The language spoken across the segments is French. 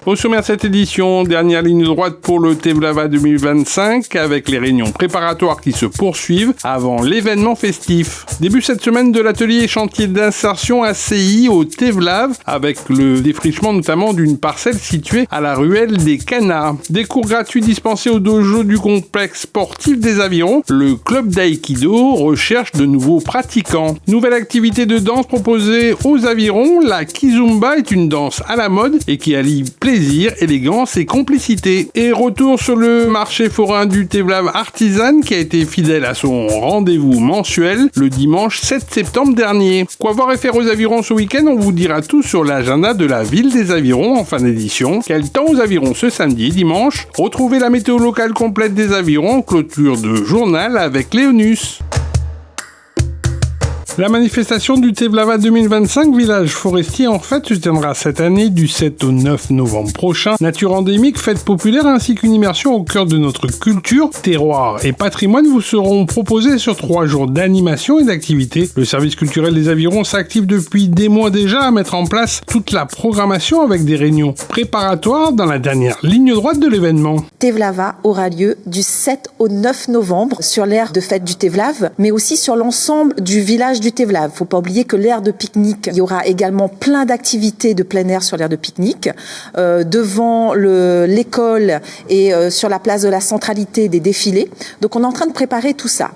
Au sommaire de cette édition, dernière ligne droite pour le Tevlava 2025 avec les réunions préparatoires qui se poursuivent avant l'événement festif. Début cette semaine de l'atelier chantier d'insertion ACI au Tevlav avec le défrichement notamment d'une parcelle située à la ruelle des Canas. Des cours gratuits dispensés au dojo du complexe sportif des Avirons. Le club d'aïkido recherche de nouveaux pratiquants. Nouvelle activité de danse proposée aux Avirons. La kizumba est une danse à la mode et qui allie plaisir, élégance et complicité. Et retour sur le marché forain du Tevlav artisan qui a été fidèle à son rendez-vous mensuel le dimanche 7 septembre dernier. Quoi voir et faire aux Avirons ce week-end, on vous dira tout sur l'agenda de la ville des Avirons en fin d'édition. Quel temps aux Avirons ce samedi et dimanche? Retrouvez la météo locale complète des Avirons en clôture de journal avec Léonus. La manifestation du Tevlava 2025 Village Forestier en fête se tiendra cette année du 7 au 9 novembre prochain. Nature endémique, fête populaire ainsi qu'une immersion au cœur de notre culture, terroir et patrimoine vous seront proposés sur 3 jours d'animation et d'activités. Le service culturel des Avirons s'active depuis des mois déjà à mettre en place toute la programmation avec des réunions préparatoires dans la dernière ligne droite de l'événement. Tevlava aura lieu du 7 au 9 novembre sur l'aire de fête du Tevlav, mais aussi sur l'ensemble du village du Tevlav. Faut pas oublier que l'aire de pique-nique, il y aura également plein d'activités de plein air sur l'aire de pique-nique, devant l'école et sur la place de la centralité des défilés. Donc on est en train de préparer tout ça.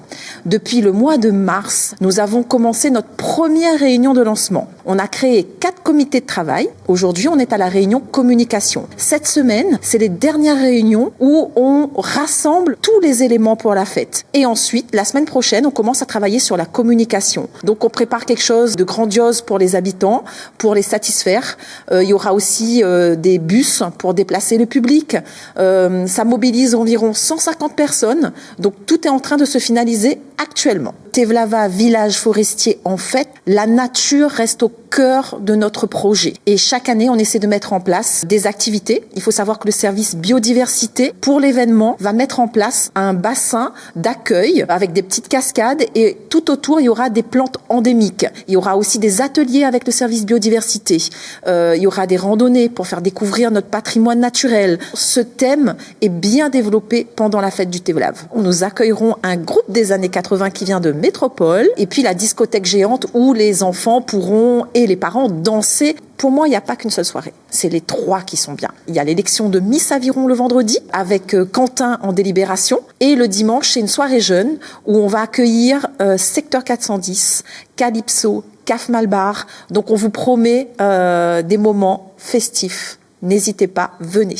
Depuis le mois de mars, nous avons commencé notre première réunion de lancement. On a créé 4 comités de travail. Aujourd'hui, on est à la réunion communication. Cette semaine, c'est les dernières réunions où on rassemble tous les éléments pour la fête. Et ensuite, la semaine prochaine, on commence à travailler sur la communication. Donc on prépare quelque chose de grandiose pour les habitants, pour les satisfaire. Il y aura aussi des bus pour déplacer le public. Ça mobilise environ 150 personnes. Donc tout est en train de se finaliser actuellement. Tevlava, village forestier en fête, la nature reste au cœur de notre projet. Et chaque année, on essaie de mettre en place des activités. Il faut savoir que le service biodiversité, pour l'événement, va mettre en place un bassin d'accueil avec des petites cascades et tout autour, il y aura des plantes endémiques. Il y aura aussi des ateliers avec le service biodiversité. Il y aura des randonnées pour faire découvrir notre patrimoine naturel. Ce thème est bien développé pendant la fête du Tevlav. Nous accueillerons un groupe des années 80 qui vient de Métropole et puis la discothèque géante où les enfants pourront et les parents danser. Pour moi, il n'y a pas qu'une seule soirée. C'est les 3 qui sont bien. Il y a l'élection de Miss Aviron le vendredi avec Quentin en délibération. Et le dimanche, c'est une soirée jeune où on va accueillir Secteur 410, Calypso, CAF Malbar. Donc on vous promet des moments festifs. N'hésitez pas, venez.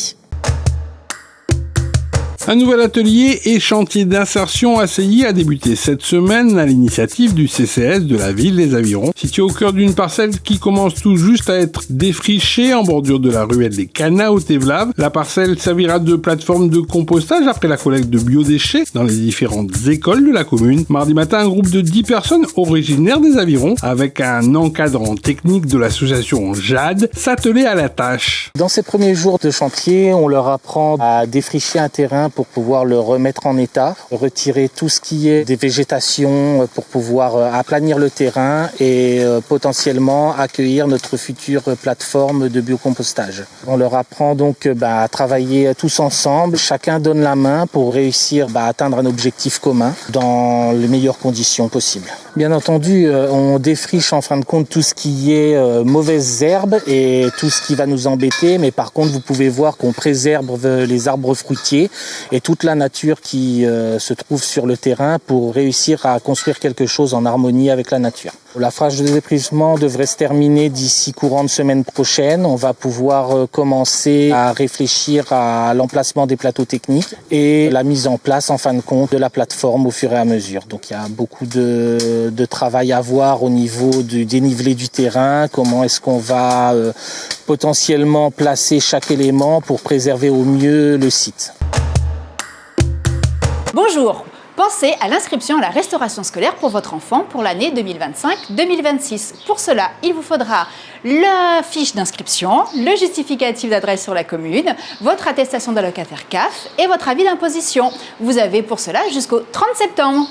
Un nouvel atelier et chantier d'insertion ACI a débuté cette semaine à l'initiative du CCS de la ville des Avirons, situé au cœur d'une parcelle qui commence tout juste à être défrichée en bordure de la ruelle des Canas au Tevlav. La parcelle servira de plateforme de compostage après la collecte de biodéchets dans les différentes écoles de la commune. Mardi matin, un groupe de 10 personnes originaires des Avirons, avec un encadrant technique de l'association JAD, s'attelait à la tâche. Dans ces premiers jours de chantier, on leur apprend à défricher un terrain pour pouvoir le remettre en état, retirer tout ce qui est des végétations pour pouvoir aplanir le terrain et potentiellement accueillir notre future plateforme de biocompostage. On leur apprend donc à travailler tous ensemble, chacun donne la main pour réussir à atteindre un objectif commun dans les meilleures conditions possibles. Bien entendu, on défriche en fin de compte tout ce qui est mauvaises herbes et tout ce qui va nous embêter, mais par contre vous pouvez voir qu'on préserve les arbres fruitiers et toute la nature qui se trouve sur le terrain pour réussir à construire quelque chose en harmonie avec la nature. La phase de déprisement devrait se terminer d'ici courant de semaine prochaine. On va pouvoir commencer à réfléchir à l'emplacement des plateaux techniques et la mise en place en fin de compte de la plateforme au fur et à mesure. Donc il y a beaucoup de travail à voir au niveau du dénivelé du terrain, comment est-ce qu'on va potentiellement placer chaque élément pour préserver au mieux le site. Bonjour, pensez à l'inscription à la restauration scolaire pour votre enfant pour l'année 2025-2026. Pour cela, il vous faudra la fiche d'inscription, le justificatif d'adresse sur la commune, votre attestation d'allocataire CAF et votre avis d'imposition. Vous avez pour cela jusqu'au 30 septembre.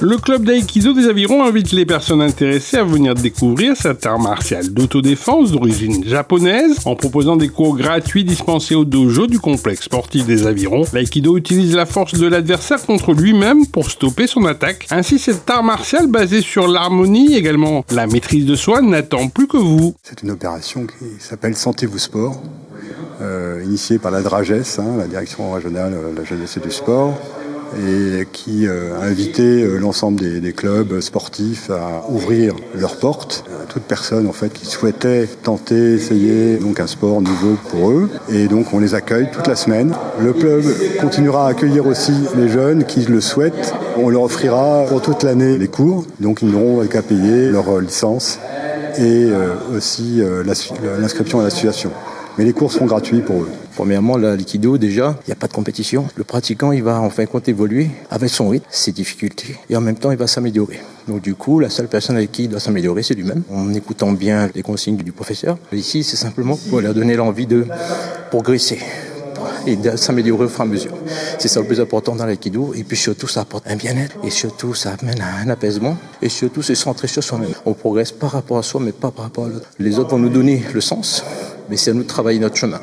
Le club d'aïkido des Avirons invite les personnes intéressées à venir découvrir cet art martial d'autodéfense d'origine japonaise en proposant des cours gratuits dispensés au dojo du complexe sportif des Avirons. L'aïkido utilise la force de l'adversaire contre lui-même pour stopper son attaque. Ainsi, cet art martial basé sur l'harmonie, également la maîtrise de soi, n'attend plus que vous. C'est une opération qui s'appelle Sentez-vous Sport, initiée par la DRAGES, la Direction Régionale de la Jeunesse et du Sport, et qui a invité l'ensemble des clubs sportifs à ouvrir leurs portes à toute personne en fait qui souhaitait tenter, essayer donc un sport nouveau pour eux. Et donc on les accueille toute la semaine. Le club continuera à accueillir aussi les jeunes qui le souhaitent. On leur offrira pour toute l'année les cours, donc ils n'auront qu'à payer leur licence et aussi l'inscription à l'association. Mais les cours seront gratuits pour eux. Premièrement, l'aïkido, déjà, il n'y a pas de compétition. Le pratiquant, il va en fin de compte évoluer avec son rythme, ses difficultés, et en même temps, il va s'améliorer. Donc du coup, la seule personne avec qui il doit s'améliorer, c'est lui-même, en écoutant bien les consignes du professeur. Ici, c'est simplement pour leur donner l'envie de progresser et de s'améliorer au fur et à mesure. C'est ça le plus important dans l'aïkido. Et puis surtout, ça apporte un bien-être. Et surtout, ça amène à un apaisement. Et surtout, c'est centré sur soi-même. On progresse par rapport à soi, mais pas par rapport à l'autre. Les autres vont nous donner le sens, mais c'est à nous de travailler notre chemin.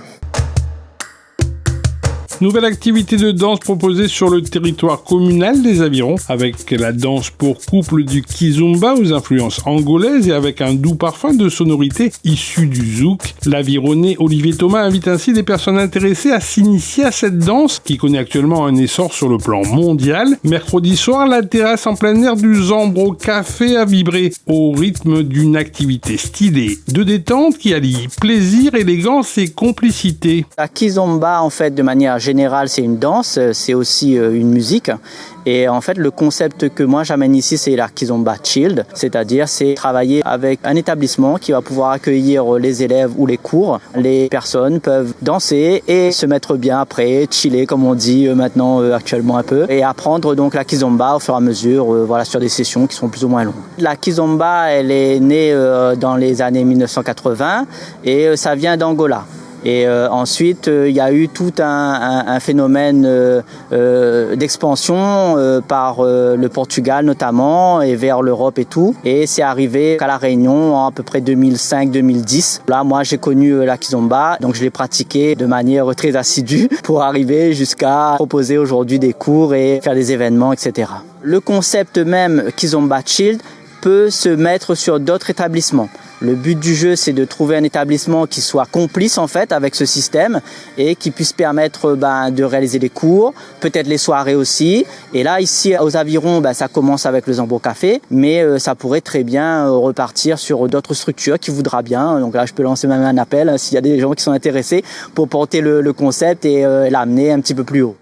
Nouvelle activité de danse proposée sur le territoire communal des Avirons, avec la danse pour couple du kizomba aux influences angolaises et avec un doux parfum de sonorité issu du zouk. L'Avironnais Olivier Thomas invite ainsi les personnes intéressées à s'initier à cette danse qui connaît actuellement un essor sur le plan mondial. Mercredi soir, la terrasse en plein air du Zambro Café a vibré au rythme d'une activité stylée de détente qui allie plaisir, élégance et complicité. La kizomba, en fait, de manière générale, c'est une danse, c'est aussi une musique. Et en fait, le concept que moi j'amène ici, c'est la Kizomba Chilled, c'est-à-dire c'est travailler avec un établissement qui va pouvoir accueillir les élèves ou les cours. Les personnes peuvent danser et se mettre bien après, chiller comme on dit maintenant actuellement un peu, et apprendre donc la Kizomba au fur et à mesure, sur des sessions qui sont plus ou moins longues. La Kizomba, elle est née dans les années 1980 et ça vient d'Angola. Et ensuite, il y a eu tout un phénomène d'expansion par le Portugal notamment et vers l'Europe et tout. Et c'est arrivé qu'à La Réunion en à peu près 2005-2010. Là, moi, j'ai connu la Kizomba, donc je l'ai pratiquée de manière très assidue pour arriver jusqu'à proposer aujourd'hui des cours et faire des événements, etc. Le concept même Kizomba Chilled peut se mettre sur d'autres établissements. Le but du jeu, c'est de trouver un établissement qui soit complice en fait avec ce système et qui puisse permettre de réaliser des cours, peut-être les soirées aussi. Et là, ici aux Avirons, ça commence avec le Zambro Café, mais ça pourrait très bien repartir sur d'autres structures qui voudraient bien. Donc là, je peux lancer même un appel s'il y a des gens qui sont intéressés pour porter le concept et l'amener un petit peu plus haut.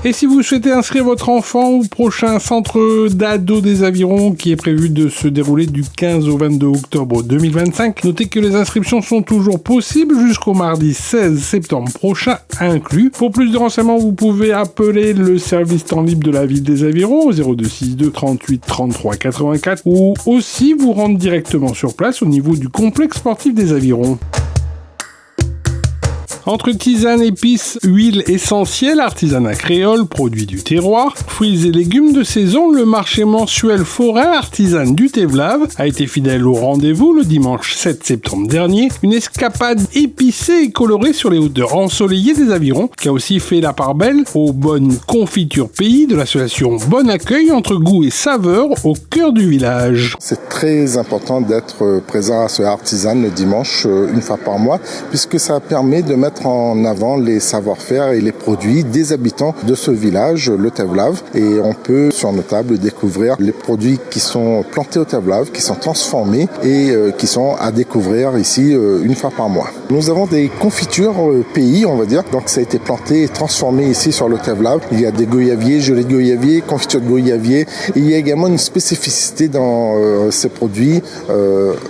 Et si vous souhaitez inscrire votre enfant au prochain centre d'ado des Avirons qui est prévu de se dérouler du 15 au 22 octobre 2025, notez que les inscriptions sont toujours possibles jusqu'au mardi 16 septembre prochain inclus. Pour plus de renseignements, vous pouvez appeler le service temps libre de la ville des Avirons au 0262 38 33 84 ou aussi vous rendre directement sur place au niveau du complexe sportif des Avirons. Entre tisane, épices, huile essentielle, artisanat créole, produits du terroir, fruits et légumes de saison, le marché mensuel forain artisane du Tevlav a été fidèle au rendez-vous le dimanche 7 septembre dernier. Une escapade épicée et colorée sur les hauteurs ensoleillées des Avirons qui a aussi fait la part belle aux bonnes confitures pays de l'association Bon Accueil entre goût et saveur au cœur du village. C'est très important d'être présent à ce artisan le dimanche une fois par mois puisque ça permet de mettre en avant les savoir-faire et les produits des habitants de ce village, le Tevlav. Et on peut sur nos tables découvrir les produits qui sont plantés au Tevlav, qui sont transformés et qui sont à découvrir ici une fois par mois. Nous avons des confitures pays, on va dire. Donc ça a été planté et transformé ici sur le Tevlav. Il y a des goyaviers, gelée de goyavier, confiture de goyavier. Et il y a également une spécificité dans ces produits,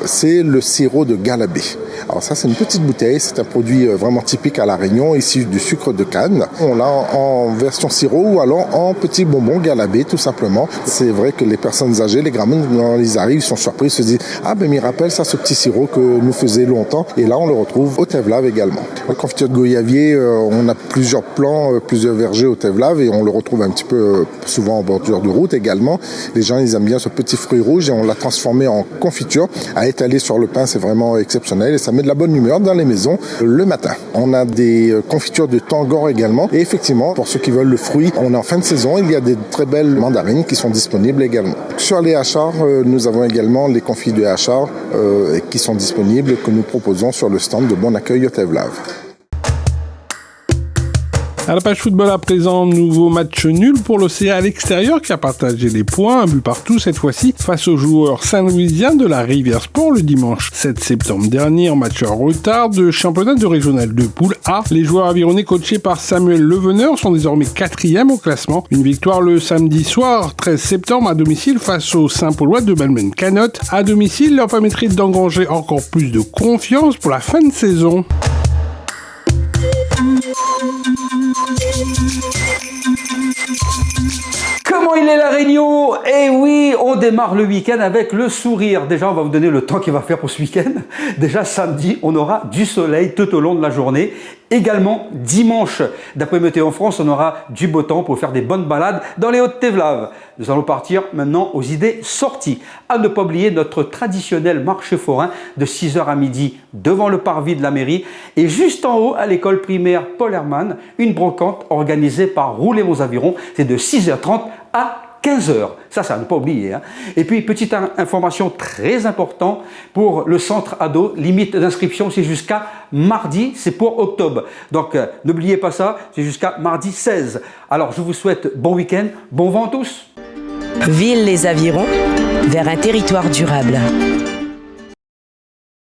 c'est le sirop de galabé. Alors ça, c'est une petite bouteille, c'est un produit vraiment typique à La Réunion, issu du sucre de canne. On l'a en version sirop ou alors en petits bonbons galabés, tout simplement. C'est vrai que les personnes âgées, les grammes, quand ils arrivent, ils sont surpris, ils se disent « Ah, ben, il rappelle ça, ce petit sirop que nous faisait longtemps. » Et là, on le retrouve au Tevlav également. La confiture de goyavier, on a plusieurs plants, plusieurs vergers au Tevlav et on le retrouve un petit peu souvent en bordure de route également. Les gens, ils aiment bien ce petit fruit rouge et on l'a transformé en confiture. À étaler sur le pain, c'est vraiment exceptionnel et ça met de la bonne humeur dans les maisons le matin. On a des confitures de tangor également et effectivement, pour ceux qui veulent le fruit, on est en fin de saison, il y a des très belles mandarines qui sont disponibles également. Sur les hachards, nous avons également les confits de hachard qui sont disponibles, que nous proposons sur le stand de Bon Accueil au Tevlav. À la page football à présent, nouveau match nul pour l'Océan à l'extérieur qui a partagé les points, un but partout cette fois-ci, face aux joueurs saint-louisiens de la Rivière Sport le dimanche 7 septembre dernier en match en retard de championnat de régional de poule A. Les joueurs avironnés coachés par Samuel Leveneur sont désormais 4e au classement. Une victoire le samedi soir 13 septembre à domicile face aux Saint-Paulois de Balmen-Canotte. À domicile leur permettrait d'engranger encore plus de confiance pour la fin de saison. Comment il est La Réunion? Eh oui, on démarre le week-end avec le sourire. Déjà, on va vous donner le temps qu'il va faire pour ce week-end. Déjà, samedi, on aura du soleil tout au long de la journée. Également, dimanche, d'après Météo France, on aura du beau temps pour faire des bonnes balades dans les Hauts-de-Tevlav. Nous allons partir maintenant aux idées sorties. À ne pas oublier notre traditionnel marché forain de 6h à midi devant le parvis de la mairie. Et juste en haut, à l'école primaire Paul Hermann, une brocante organisée par Rouler Mon Aviron. C'est de 6h30 à 15h. Ça ne pas oublier. Hein. Et puis, petite information très importante pour le centre ado. Limite d'inscription, c'est jusqu'à mardi. C'est pour octobre. Donc, n'oubliez pas ça. C'est jusqu'à mardi 16. Alors, je vous souhaite bon week-end. Bon vent à tous. Ville les Avirons, vers un territoire durable.